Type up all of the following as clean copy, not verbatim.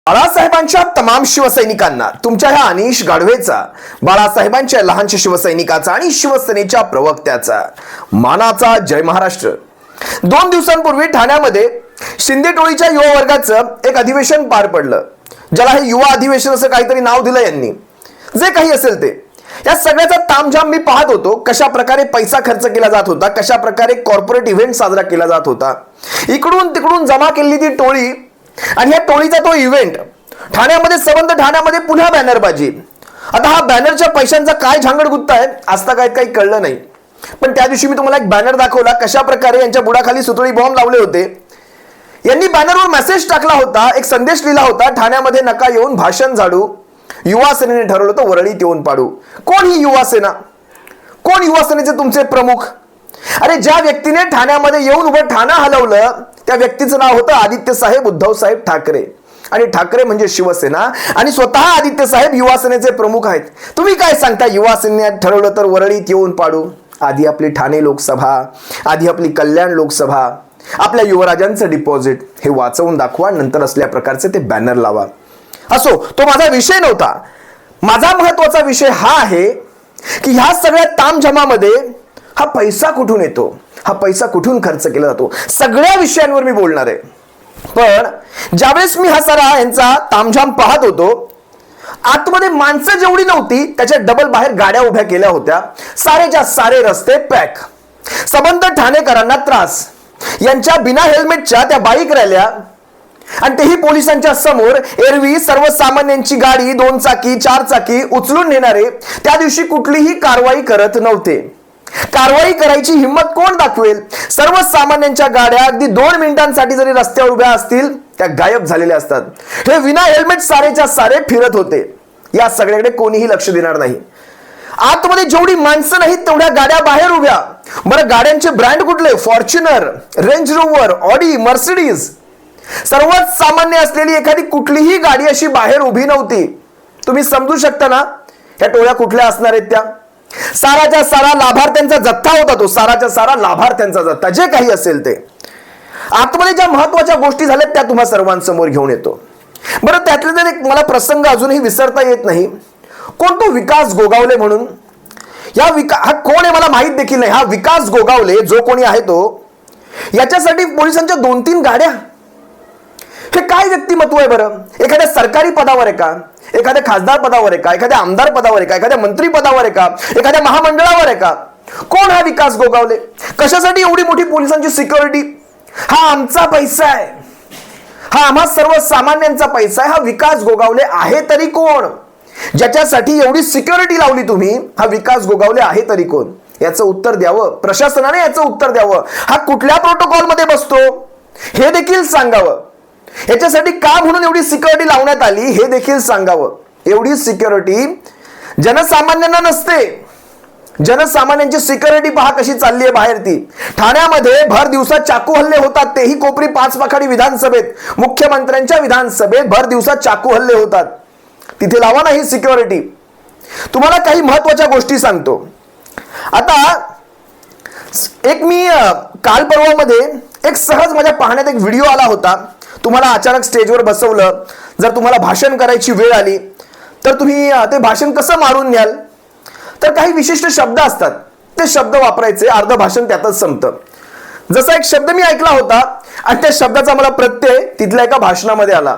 बाळासाहेबांच्या तमाम शिवसैनिकांना तुमच्या ह्या अनिश गाढवेचा, बाळासाहेबांच्या लहानशा शिवसैनिकाचा आणि शिवसेनेच्या प्रवक्त्याचा मानाचा जय महाराष्ट्र। 2 दिवसांपूर्वी ठाण्यामध्ये शिंदे टोळीच्या युवा वर्गाचं एक अधिवेशन पार पडलं, ज्याला हे युवा अधिवेशन असं काहीतरी नाव दिलं यांनी। जे काही असेल ते या सगळ्याचा तामझाम मी पाहत होतो। कशा प्रकारे पैसा खर्च केला जात होता, कशा प्रकारे कॉर्पोरेट इव्हेंट साजरा केला जात होता, इकडून तिकडून जमा केलेली ती टोळी आणि या टोळीचा तो इव्हेंट ठाण्यामध्ये, संबंध ठाण्यामध्ये पुन्हा बॅनरबाजी। आता हा बॅनरच्या पैशांचा काय झांगड गुत्ता आहे आज तक काही कळलं नाही। पण त्या दिवशी मी तुम्हाला एक बॅनर दाखवला, कशा प्रकारे यांच्या बुडाखाली सुतळी बॉम्ब लावले होते। यांनी बॅनरवर मेसेज टाकला होता, एक संदेश लिहिला होता, ठाण्यामध्ये नका येऊन भाषण झाडू, युवा सेनेने ठरवलं होतं वरळीत येऊन पाडू। कोण ही युवा सेना? कोण युवा सेनेचे तुमचे प्रमुख? अरे ज्या व्यक्तीने ठाण्यामध्ये येऊन उभं ठाणं हलवलं त्या व्यक्तीचं नाव होतं आदित्य साहेब उद्धव साहेब ठाकरे, आणि ठाकरे म्हणजे शिवसेना, आणि स्वतः आदित्य साहेब युवा सेनेचे प्रमुख आहेत। तुम्ही काय सांगता युवा सेनेने ठरवलं तर वरळीत येऊन पाडू? आधी आपली ठाणे लोकसभा, आधी आपली कल्याण लोकसभा, आपल्या युवराजांचं डिपॉझिट हे वाचवून दाखवा, नंतर असल्या प्रकारचे ते बॅनर लावा। असो, तो माझा विषय नव्हता। माझा महत्वाचा विषय हा आहे की ह्या सगळ्या तामझामामध्ये हा पैसा कुठून येतो, हा पैसा कुठून खर्च केला जातो, सगळ्या विषयांवर मी बोलणार आहे। पण ज्यावेळेस मी हा सारा यांचा तामझाम पाहत होतो, आतमध्ये माणसं जेवढी नव्हती त्याच्या डबल बाहेर गाड्या उभ्या केल्या होत्या, सारेच्या सारे रस्ते पॅक, संबंध ठाणेकरांना त्रास, यांच्या बिना हेल्मेटच्या त्या बाईक रॅल्या, आणि तेही पोलिसांच्या समोर। एरवी सर्वसामान्यांची गाडी 2 चाकी 4 चाकी उचलून नेणारे त्या दिवशी कुठलीही कारवाई करत नव्हते। कारवाई करायची हिम्मत कोण दाखवेल? सर्वसामान्यांच्या गाड्या अगदी 2 मिनिटांसाठी जरी रस्त्यावर उभ्या असतील त्या गायब झालेल्या असतात। हे विना हेल्मेट सारेच्या सारे फिरत होते। या सगळ्याकडे कोणीही लक्ष देणार नाही। आतमध्ये जेवढी माणसं नाहीत तेवढ्या गाड्या बाहेर उभ्या। बरं, गाड्यांचे ब्रँड कुठले? Fortuner, range rover, Audi, Mercedes. सर्वात सामान्य असलेली एखादी कुठलीही गाडी अशी बाहेर उभी नव्हती। तुम्ही समजू शकता ना या टोळ्या कुठल्या असणार आहेत? त्या साराच्या सारा लाभार्थ्यांचा जथ्था होता, तो साराच्या सारा लाभार्थ्यांचा जथ्था, जे काही असेल ते। आतमध्ये ज्या महत्वाच्या गोष्टी झाल्यात त्या तुम्हा सर्वांसमोर घेऊन येतो। बरं, त्यातले तर एक मला प्रसंग अजूनही विसरता येत नाही। कोण तो विकास गोगावले म्हणून, हा कोण आहे मला माहित देखील नाही। हा विकास गोगावले जो कोणी आहे तो, याच्यासाठी पोलिसांच्या 2-3 गाड्या। हे काय व्यक्तिमत्व आहे बरं? एखाद्या सरकारी पदावर आहे का? एखाद्या खासदार पदावर आहे का? एखाद्या आमदार पदावर आहे का? एखाद्या मंत्री पदावर आहे का? एखाद्या महामंडळावर आहे का? कोण हा विकास गोगावले? कशासाठी एवढी मोठी पोलिसांची सिक्युरिटी? हा आमचा पैसा आहे, हा आम्हा सर्वसामान्यांचा पैसा आहे। हा विकास गोगावले आहे तरी कोण? ज्याच्यासाठी एवढी सिक्युरिटी लावली तुम्ही, हा विकास गोगावले आहे तरी कोण? याचं उत्तर द्यावं, प्रशासनाने याचं उत्तर द्यावं। हा कुठल्या प्रोटोकॉल मध्ये बसतो हे देखील सांगावं। याच्यासाठी का म्हणून एवढी सिक्युरिटी लावण्यात आली हे देखील सांगावं। एवढी सिक्युरिटी जनसामान्यांना नसते। जनसामान्यांची सिक्युरिटी पहा कशी चालली आहे बाहेर ती। ठाण्यामध्ये भर दिवसात चाकू हल्ले होतात, तेही कोपरी 5 पाखाडी विधानसभेत, मुख्यमंत्र्यांच्या विधानसभेत भर दिवसात चाकू हल्ले होतात। तिथे लावा ना ही सिक्युरिटी। तुम्हाला काही महत्वाच्या गोष्टी सांगतो। आता एक मी काल परवामध्ये एक सहज माझ्या पाहण्यात एक व्हिडिओ आला होता। तुम्हाला अचानक स्टेजवर बसवलं, जर तुम्हाला भाषण करायची वेळ आली तर तुम्ही ते भाषण कसं मारून न्याल? तर काही विशिष्ट शब्द असतात, ते शब्द वापरायचे, अर्ध भाषण त्यातच संपतं। जसा एक शब्द मी ऐकला होता आणि त्या शब्दाचा मला प्रत्यय तिथल्या एका भाषणामध्ये आला।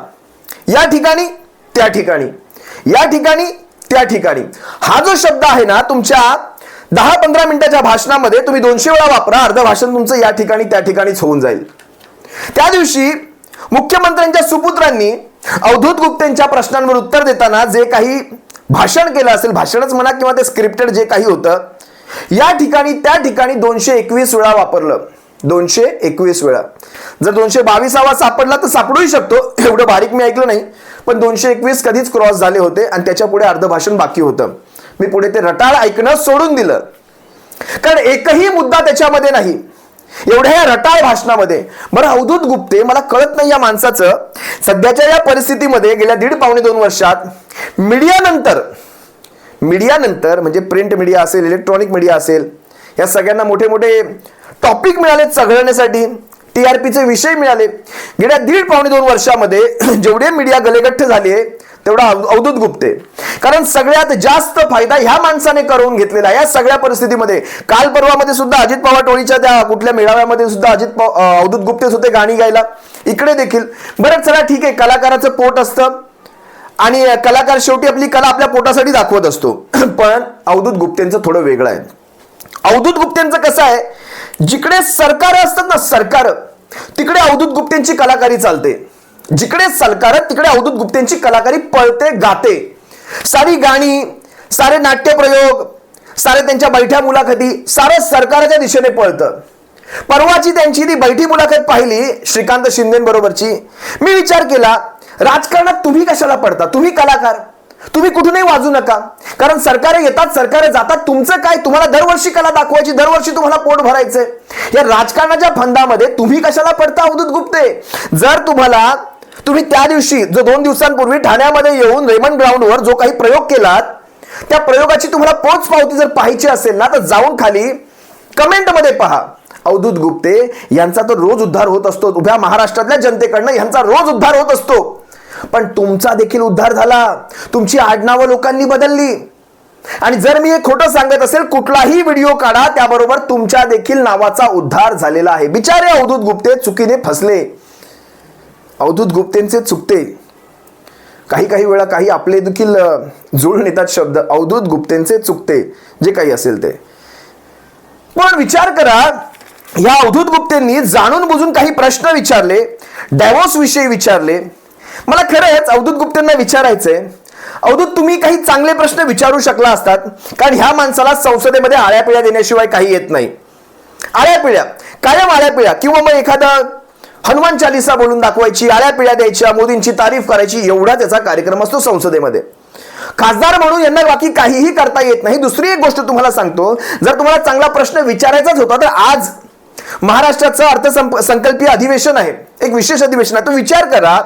या ठिकाणी, त्या ठिकाणी, या ठिकाणी, त्या ठिकाणी। हा जो शब्द आहे ना, तुमच्या 10-15 मिनिटाच्या भाषणामध्ये तुम्ही 200 वेळा वापरा, अर्ध भाषण तुमचं या ठिकाणी त्या ठिकाणीच होऊन जाईल। त्या दिवशी मुख्यमंत्र्यांच्या सुपुत्रांनी अवधूत गुप्तेंच्या प्रश्नांवर उत्तर देताना जे काही भाषण केलं असेल, भाषणच म्हणा किंवा ते स्क्रिप्टेड जे काही होतं, या ठिकाणी त्या ठिकाणी 221 वेळा वापरलं। 221 वेळा। जर 222वा सापडला तर सापडूही शकतो, एवढं बारीक मी ऐकलं नाही, पण 221 कधीच क्रॉस झाले होते आणि त्याच्या पुढे अर्ध भाषण बाकी होतं। मी पुढे ते रटाळ ऐकणं सोडून दिलं, कारण एकही मुद्दा त्याच्यामध्ये नाही एवढ्या या रटाळ भाषणामध्ये। बरं, अवधूत गुप्ते, मला कळत नाही या माणसाचं सध्याच्या या परिस्थितीमध्ये गेल्या 1.5-2 वर्षात मीडियानंतर म्हणजे प्रिंट मीडिया असेल, इलेक्ट्रॉनिक मीडिया असेल, या सगळ्यांना मोठे मोठे टॉपिक मिळाले चघळण्यासाठी। टीआरपीचे विषय मिळाले. गेल्या 1.5-2 वर्षामध्ये जेवढे मीडिया गलेगठ्ठ झाले तेवढा अवधूत गुप्ते. कारण सगळ्यात जास्त फायदा ह्या माणसाने करून घेतलेला या सगळ्या परिस्थितीमध्ये. काल परवामध्ये सुद्धा अजित पवार टोळीच्या त्या कुठल्या मेळाव्यामध्ये सुद्धा अवधूत गुप्तेच होते गाणी गायला. इकडे देखील बरं चला ठीक आहे, कलाकाराचं पोट असतं आणि कलाकार शेवटी आपली कला आपल्या पोटासाठी दाखवत असतो. पण अवधूत गुप्तेंचं थोडं वेगळं आहे. अवधूत गुप्तेंचं कसं आहे, जिकडे सरकार असतात ना सरकार, तिकडे अवधूत गुप्तेंची कलाकारी चालते. जिकडे सरकार तिकडे अवधूत गुप्तेंची कलाकारी पळते गाते. सारी गाणी, सारे नाट्यप्रयोग, सारे त्यांच्या बैठ्या मुलाखती, सारं सरकारच्या दिशेने पळतं. परवाची त्यांची ती बैठी मुलाखत पाहिली श्रीकांत शिंदेबरोबरची. मी विचार केला, राजकारणात तुम्ही कशाला पडता? तुम्ही कलाकार, तुम्ही कुठूनही वाजू नका. कारण सरकार येतात सरकार जातात, तुमचं काय? तुम्हाला दरवर्षी कला दाखवायची, दरवर्षी तुम्हाला पोट भरायचंय. या राजकारणाच्या फंदामध्ये तुम्ही कशाला पडता अवधूत गुप्ते? जर तुम्ही त्या दिवशी जो 2 दिवसांपूर्वी ठाण्यामध्ये येऊन रेमंड ग्राउंडवर जो काही प्रयोग केलात, त्या प्रयोगाची तुम्हाला पोच पावती जर पाहायची असेल ना, तर जाऊन खाली कमेंटमध्ये पहा. अवधूत गुप्ते यांचा तर रोज उद्धार होत असतो, उभ्या महाराष्ट्रातल्या जनतेकडनं यांचा रोज उद्धार होत असतो. पण तुमचा देखील उद्धार झाला. तुमची आडनावं लोकांनी बदलली. आणि जर मी हे खोटं सांगत असेल, कुठलाही व्हिडिओ काढा, त्याबरोबर तुमच्या देखील नावाचा उद्धार झालेला आहे. बिचारे अवधूत गुप्ते चुकीने फसले. अवधूत गुप्तेंचे चुकते. काही वेळा काही आपले देखील जुळून येतात शब्द. अवधूत गुप्तेंचे चुकते जे काही असेल ते. पण विचार करा, या अवधूत गुप्तेंनी जाणून बुजून काही प्रश्न विचारले, डायव्होर्स विषयी विचारले. मला खरंच अवधूत गुप्तेंना विचारायचंय, अवधूत तुम्ही काही चांगले प्रश्न विचारू शकला असतात. कारण ह्या माणसाला संसदेमध्ये आळ्यापिळ्या देण्याशिवाय काही येत नाही. आळ्यापिळ्या, कायम आळ्यापिळ्या. किंवा मग एखादा हनुमान चालिसा बोलून दाखवायची, आळ्यापिळ्या द्यायच्या, मोदींची तारीफ करायची, एवढा त्याचा कार्यक्रम असतो संसदेमध्ये. खासदार म्हणून यांना बाकी काहीही करता येत नाही. दुसरी एक गोष्ट तुम्हाला सांगतो, जर तुम्हाला चांगला प्रश्न विचारायचाच होता तर आज महाराष्ट्राचं अर्थसंकल्पीय अधिवेशन आहे, एक विशेष अधिवेशन आहे. तो विचार करा,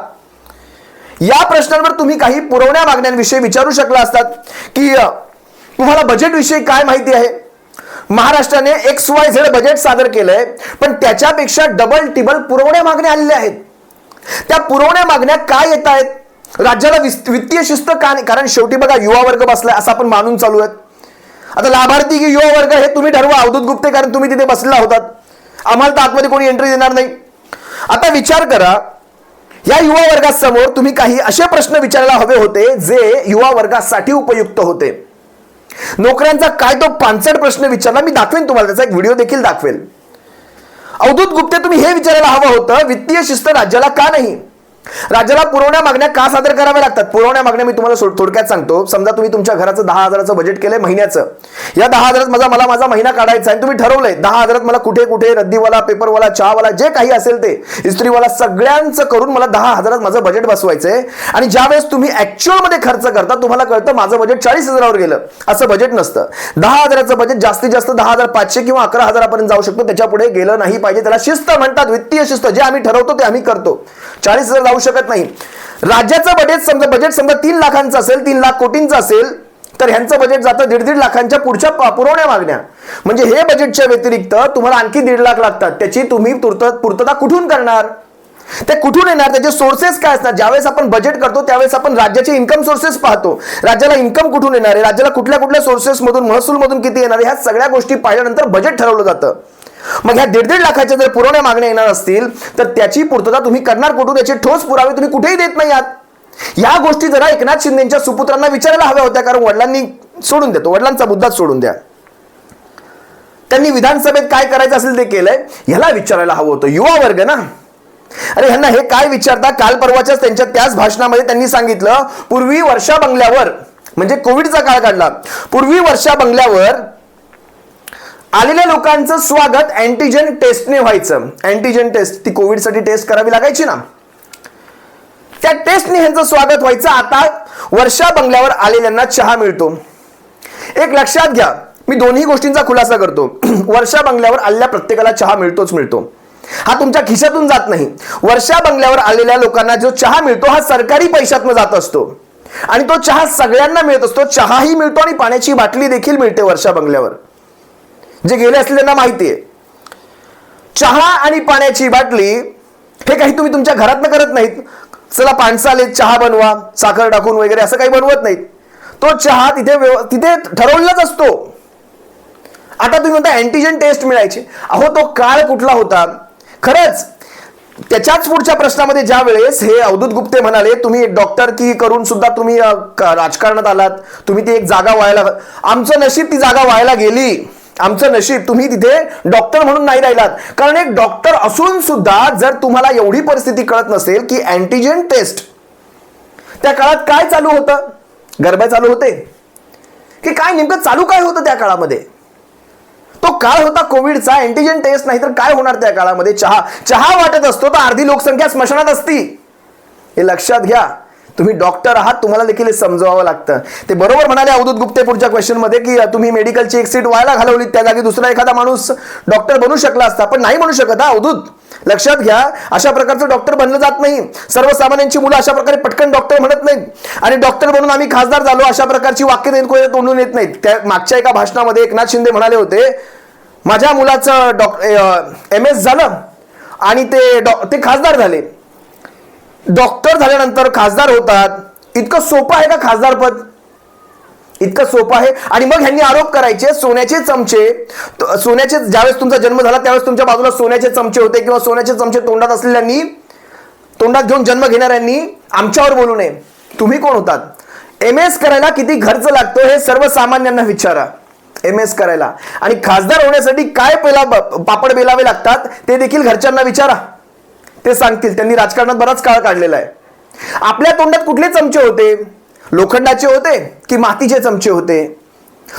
या प्रश्नांवर तुम्ही काही पुरवण्या मागण्यांविषयी विचारू शकला असतात की तुम्हाला बजेट विषयी काय माहिती आहे. महाराष्ट्राने XYZ बजेट सादर केलंय, पण त्याच्यापेक्षा डबल टिबल पुरवण्या मागण्या आलेल्या आहेत. त्या पुरवण्या मागण्या काय येत आहेत? राज्याला वित्तीय शिस्त का नाही? कारण शेवटी बघा, युवा वर्ग बसलाय असं आपण मानून चालू आहेत. आता लाभार्थी की युवा वर्ग हे तुम्ही ठरवा अवधूत गुप्ते, कारण तुम्ही तिथे बसलेला होतात. आम्हाला तर आतमध्ये कोणी एंट्री देणार नाही. आता विचार करा, या युवा वर्गासमोर तुम्ही काही असे प्रश्न विचारायला हवे होते जे युवा वर्गासाठी उपयुक्त होते. नोकऱ्यांचा काय तो पानसट प्रश्न विचारला. मी दाखवेन तुम्हाला, त्याचा एक व्हिडिओ देखील दाखवेल. अवधूत गुप्ते तुम्ही हे विचारायला हवं होतं, वित्तीय शिस्त राज्याला का नाही? राज्याला पुरवण्या मागण्या का सादर कराव्या लागतात? पुरवण्या मागण्या मी तुम्हाला थोडक्यात सांगतो. समजा तुम्ही तुमच्या घराचं 10,000चं बजेट केलंय महिन्याचं. या 10,000 मला माझा महिना काढायचा आहे. तुम्ही ठरवलंय 10,000 मला कुठे कुठे रद्दीवाला, पेपरवाला, चहावाला, जे काही असेल ते, इस्त्रीवाला, सगळ्यांचं करून मला 10,000 माझं बजेट बसवायचंय. आणि ज्यावेळेस तुम्ही ऍक्च्युअल मध्ये खर्च करता, तुम्हाला कळतं माझं बजेट 40,000वर गेलं. असं बजेट नसतं. 10,000चं बजेट जास्तीत जास्त 10,500 किंवा 11,000 जाऊ शकतो. त्याच्या पुढे गेलं नाही पाहिजे. त्याला शिस्त म्हणतात, वित्तीय शिस्त. जे आम्ही ठरवतो ते आम्ही करतो. 40,000 जाऊ शकत नाही. राज्याचं बजेट समजा 3 लाखांचं असेल, 3 लाख कोटींचं असेल, तर ह्यांचं बजेट जातं 1.5 लाखांच्या पुढच्या पुरवण्या मागण्या. म्हणजे हे बजेटच्या व्यतिरिक्त तुम्हाला आणखी 1.5 लाख लागतात. त्याची तुम्ही पूर्तता कुठून करणार? ते कुठून येणार? त्याचे सोर्सेस काय असतात? ज्यावेळेस आपण बजेट करतो त्यावेळेस आपण राज्याचे इन्कम सोर्सेस पाहतो. राज्याला इन्कम कुठून येणार आहे, राज्याला कुठल्या कुठल्या सोर्सेस मधून, महसूल मधून किती येणार आहे, ह्या सगळ्या गोष्टी पाहिल्यानंतर बजेट ठरवलं जातं. मग ह्या 1.5 लाखाच्या जर पुरवण्या मागण्या येणार असतील तर त्याची पूर्तता तुम्ही करणार कुठून? याचे ठोस पुरावे तुम्ही कुठेही देत नाही आहात. या गोष्टी जरा एकनाथ शिंदेच्या सुपुत्रांना विचारायला हव्या होत्या. कारण वडिलांनी सोडून देतो, वडिलांचा मुद्दाच सोडून द्या. त्यांनी विधानसभेत काय करायचं असेल ते केलंय, ह्याला विचारायला हवं होतं. युवा वर्ग ना, अरे ह्यांना हे काय विचारता? काल परवाच्याच त्यांच्या त्याच भाषणामध्ये त्यांनी सांगितलं, पूर्वी वर्षा बंगल्यावर, म्हणजे कोविडचा काळ काढला, पूर्वी वर्षा बंगल्यावर आलेल्या लोकांचं स्वागत अँटीजेन टेस्टने व्हायचं. अँटीजेन टेस्ट, ती कोविडसाठी टेस्ट करावी लागायची ना, त्या टेस्टने ह्यांचं स्वागत व्हायचं. आता वर्षा बंगल्यावर आलेल्यांना चहा मिळतो. एक लक्षात घ्या, मी दोन्ही गोष्टींचा खुलासा करतो. वर्षा बंगल्यावर आलेल्या प्रत्येकाला चहा मिळतो. हा तुमच्या खिशातून जात नाही. वर्षा बंगल्यावर आलेल्या लोकांना जो चहा मिळतो हा सरकारी पैशातून जात असतो आणि तो चहा सगळ्यांना मिळत असतो. चहाही मिळतो आणि पाण्याची बाटली देखील मिळते वर्षा बंगल्यावर. जे गेले असले त्यांना माहिती आहे. चहा आणि पाण्याची बाटली हे काही तुम्ही तुमच्या घरातनं करत नाहीत. चला माणसं आले चहा बनवा साखर टाकून वगैरे असं काही बनवत नाहीत. तो चहा तिथे ठरवलेलाच असतो. आता तुम्ही म्हणता अँटीजन टेस्ट मिळायची. अहो तो काळ कुठला होता. खरंच त्याच्याच पुढच्या प्रश्नामध्ये ज्या वेळेस हे अवधूत गुप्ते म्हणाले तुम्ही डॉक्टर की करून सुद्धा तुम्ही राजकारणात आलात, तुम्ही ती एक जागा व्हायला, आमचं नशीब ती जागा व्हायला गेली. आमचं नशीब तुम्ही तिथे डॉक्टर म्हणून नाही राहिलात. कारण एक डॉक्टर असून सुद्धा जर तुम्हाला एवढी परिस्थिती कळत नसेल की अँटीजन टेस्ट त्या काळात काय चालू होतं, गरबा चालू होते की काय, नेमकं चालू काय होतं त्या काळामध्ये. तो काळ होता कोविडचा, अँटीजन टेस्ट नाही तर काय होणार त्या काळामध्ये. चहा वाटत असतो तर अर्धी लोकसंख्या स्मशानात असती. हे लक्षात घ्या. तुम्ही डॉक्टर आहात, तुम्हाला देखील हे समजावं लागतं. ते बरोबर म्हणाले अवधूत गुप्ते पुढच्या क्वेश्चन मध्ये की तुम्ही मेडिकलची एक सीट व्हायला घालवली, त्या जागी दुसरा एखादा माणूस डॉक्टर बनू शकला असता, पण नाही बनू शकत. अवधूत लक्षात घ्या, अशा प्रकारचं डॉक्टर बनलं जात नाही. सर्वसामान्यांची मुलं अशा प्रकारे पटकन डॉक्टर म्हणत नाहीत. आणि डॉक्टर बनून आम्ही खासदार झालो अशा प्रकारची वाक्य तोंडून येत नाहीत. त्या मागच्या एका भाषणामध्ये एकनाथ शिंदे म्हणाले होते माझ्या मुलाचं MS झालं आणि ते खासदार झाले. डॉक्टर झाल्यानंतर खासदार होतात. इतकं सोपं आहे का खासदार पद. इतकं सोपं आहे. आणि मग ह्यांनी आरोप करायचे सोन्याचे चमचे, सोन्याचे ज्यावेळेस तुमचा जन्म झाला त्यावेळेस तुमच्या बाजूला सोन्याचे चमचे होते किंवा सोन्याचे चमचे तोंडात असलेल्यांनी, तोंडात घेऊन जन्म घेणाऱ्यांनी आमच्यावर बोलू नये. तुम्ही कोण होतात. MS करायला किती खर्च लागतो हे सर्वसामान्यांना विचारा. MS करायला आणि खासदार होण्यासाठी काय पहिला पापड बेलावे लागतात ते देखील घरच्यांना विचारा, ते सांगतील. त्यांनी राजकारणात बराच काळ काढलेला आहे. आपल्या तोंडात कुठले चमचे होते, लोखंडाचे होते की मातीचे चमचे होते.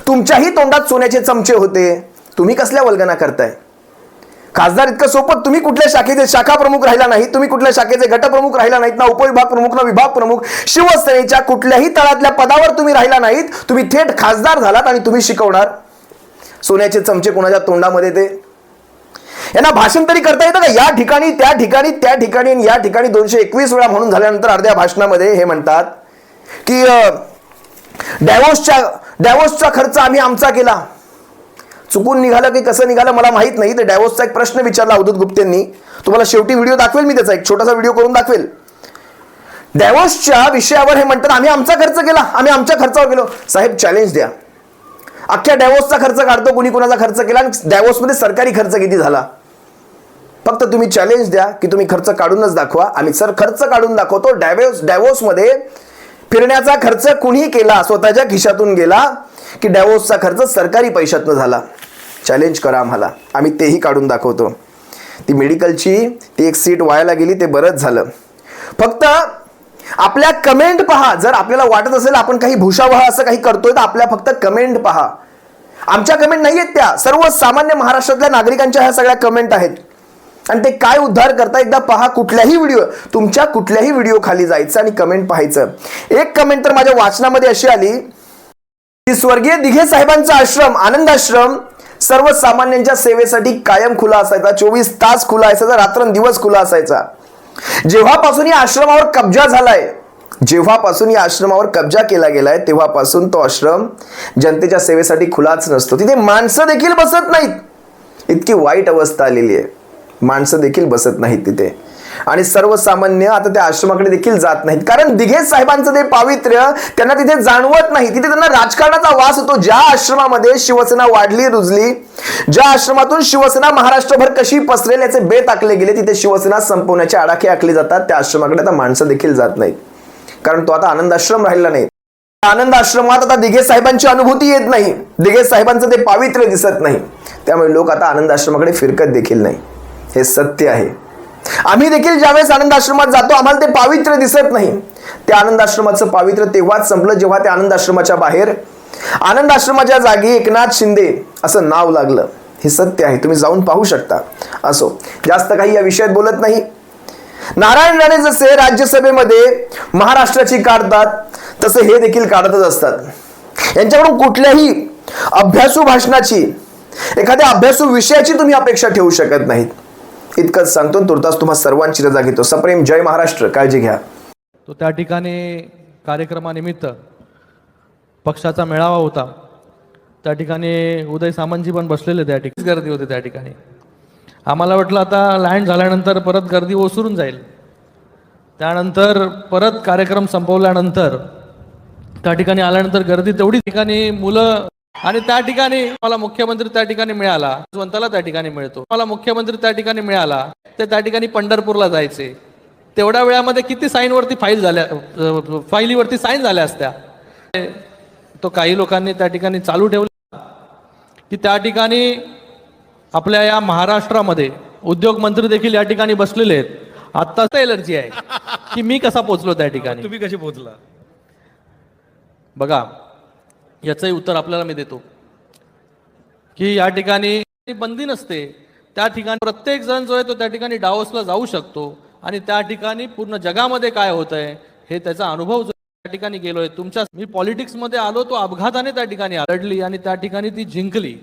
तुमच्याही तोंडात सोन्याचे चमचे होते. तुम्ही कसल्या वल्गना करताय. खासदार इतकं सोपं. तुम्ही कुठल्या शाखेचे शाखा प्रमुख राहिला नाही, तुम्ही कुठल्या शाखेचे गटप्रमुख राहिला नाहीत, ना उपविभाग प्रमुख ना विभाग प्रमुख, शिवसेनेच्या कुठल्याही तळातल्या पदावर तुम्ही राहिला नाहीत. तुम्ही थेट खासदार झालात आणि तुम्ही शिकवणार सोन्याचे चमचे कोणाच्या तोंडामध्ये. ते यांना भाषण तरी करता येतं का. या ठिकाणी त्या ठिकाणी त्या ठिकाणी या ठिकाणी 221 वेळा म्हणून झाल्यानंतर अर्ध्या भाषणामध्ये हे म्हणतात की डॅवोसचा खर्च आम्ही आमचा केला. चुकून निघालं की कसं निघालं मला माहित नाही. तर डॅवोसचा एक प्रश्न विचारला अवधूत गुप्तेंनी. तुम्हाला शेवटी व्हिडिओ दाखवेल मी, त्याचा एक छोटासा व्हिडिओ करून दाखवेल. डॅवोसच्या विषयावर हे म्हणतात आम्ही आमचा खर्च केला, आम्ही आमच्या खर्चावर गेलो. साहेब चॅलेंज द्या. अख्ख्या डॅवोसचा खर्च काढतो कुणी कुणाचा खर्च केला आणि डॅवोसमध्ये सरकारी खर्च किती झाला. फक्त तुम्ही चॅलेंज द्या की तुम्ही खर्च काढूनच दाखवा. आम्ही सर खर्च काढून दाखवतो. डॅवोसमध्ये फिरण्याचा खर्च कुणीही केला, स्वतःच्या खिशातून गेला की डॅवोसचा खर्च सरकारी पैशातनं झाला. चॅलेंज करा आम्हाला, आम्ही तेही काढून दाखवतो. ती मेडिकलची ती एक सीट व्हायला गेली ते बरंच झालं. फक्त आपल्या कमेंट पहा. जर आपल्याला वाटत असेल आपण काही भूषावह असं काही करतोय तर आपल्या फक्त कमेंट पहा. आमच्या कमेंट नाही आहेत, त्या सर्वसामान्य महाराष्ट्रातल्या नागरिकांच्या ह्या सगळ्या कमेंट आहेत. आणि ते काय उद्धार करता एकदा पहा. कुठल्याही व्हिडिओ, तुमच्या कुठल्याही व्हिडिओ खाली जायचं आणि कमेंट पाहायचं. एक कमेंट तर माझ्या वाचनामध्ये अशी आली की स्वर्गीय दिघे साहेबांचा आश्रम, आनंद आश्रम सर्वसामान्यांच्या सेवेसाठी कायम खुला असायचा. 24 तास खुला असायचा, रात्रंदिवस खुला असायचा. जेव्हापासून या आश्रमावर कब्जा झालाय, जेव्हापासून या आश्रमावर कब्जा केला गेलाय तेव्हापासून तो आश्रम जनतेच्या सेवेसाठी खुलाच नसतो. तिथे माणसं देखील बसत नाहीत. इतकी वाईट अवस्था आलेली आहे. माणसं देखील बसत नाहीत तिथे. आणि सर्वसामान्य आता त्या आश्रमाकडे देखील जात नाहीत. कारण दिघे साहेबांचं ते पावित्र्य त्यांना तिथे जाणवत नाही. तिथे त्यांना राजकारणाचा वास होतो. ज्या आश्रमामध्ये शिवसेना वाढली रुजली, ज्या आश्रमातून शिवसेना महाराष्ट्रभर कशी पसरेल याचे बेत आखले गेले, तिथे शिवसेना संपवण्याचे आडाखे आखले जातात. त्या आश्रमाकडे आता माणसं देखील जात नाहीत. कारण तो आता आनंद आश्रम राहिला नाही. आनंद आश्रमात आता दिघे साहेबांची अनुभूती येत नाही. दिघे साहेबांचं ते पावित्र्य दिसत नाही. त्यामुळे लोक आता आनंद आश्रमाकडे फिरकत देखील नाही. हे सत्य आहे. आम्ही देखील ज्यावेळेस आनंद आश्रमात जातो आम्हाला ते पावित्र्य दिसत नाही. त्या आनंद आश्रमाचं पावित्र्य तेव्हाच संपलं जेव्हा त्या आनंद आश्रमाच्या बाहेर, आनंद आश्रमाच्या जागी एकनाथ शिंदे असं नाव लागलं. हे सत्य आहे. तुम्ही जाऊन पाहू शकता. असो, जास्त काही या विषयात बोलत नाही. नारायण राणे जसे राज्यसभेमध्ये महाराष्ट्राची काढतात तसे हे देखील काढतच असतात. यांच्याकडून कुठल्याही अभ्यासू भाषणाची, एखाद्या अभ्यासू विषयाची तुम्ही अपेक्षा ठेवू शकत नाहीत. इतकंच सांगतो. तुर्तास तुम्हा सर्वांची रजा घेतो. सप्रेम जय महाराष्ट्र. काळजी घ्या. तो त्या ठिकाणी कार्यक्रमानिमित्त पक्षाचा मेळावा होता. त्या ठिकाणी उदय सामंतजी पण बसलेले, त्या ठिकाणी गर्दी होती त्या ठिकाणी. आम्हाला वाटलं आता लँड झाल्यानंतर परत गर्दी ओसरून जाईल. त्यानंतर परत कार्यक्रम संपवल्यानंतर त्या ठिकाणी आल्यानंतर गर्दी तेवढी ठिकाणी मुलं आणि त्या ठिकाणी मला मुख्यमंत्री त्या ठिकाणी मिळाला, यशवंताला त्या ठिकाणी मिळतो, मला मुख्यमंत्री त्या ठिकाणी मिळाला, ते त्या ठिकाणी पंढरपूरला जायचे. तेवढ्या वेळामध्ये किती साईनवरती फाईलीवरती साईन झाल्या असत्या. तो काही लोकांनी त्या ठिकाणी चालू ठेवला की त्या ठिकाणी आपल्या या महाराष्ट्रामध्ये उद्योग मंत्री देखील या ठिकाणी बसलेले आहेत. आत्ताच एलर्जी आहे की मी कसा पोहोचलो त्या ठिकाणी. तुम्ही कसे पोहोचला? बघा, याचंही उत्तर आपल्याला मी देतो की या ठिकाणी बंदी नसते. त्या ठिकाणी प्रत्येक जण जो आहे तो त्या ठिकाणी डावोसला जाऊ शकतो आणि त्या ठिकाणी पूर्ण जगामध्ये काय होत आहे हे त्याचा अनुभव जो त्या ठिकाणी गेलोय. मी पॉलिटिक्समध्ये आलो तो अपघाताने त्या ठिकाणी लढली आणि त्या ठिकाणी ती जिंकली.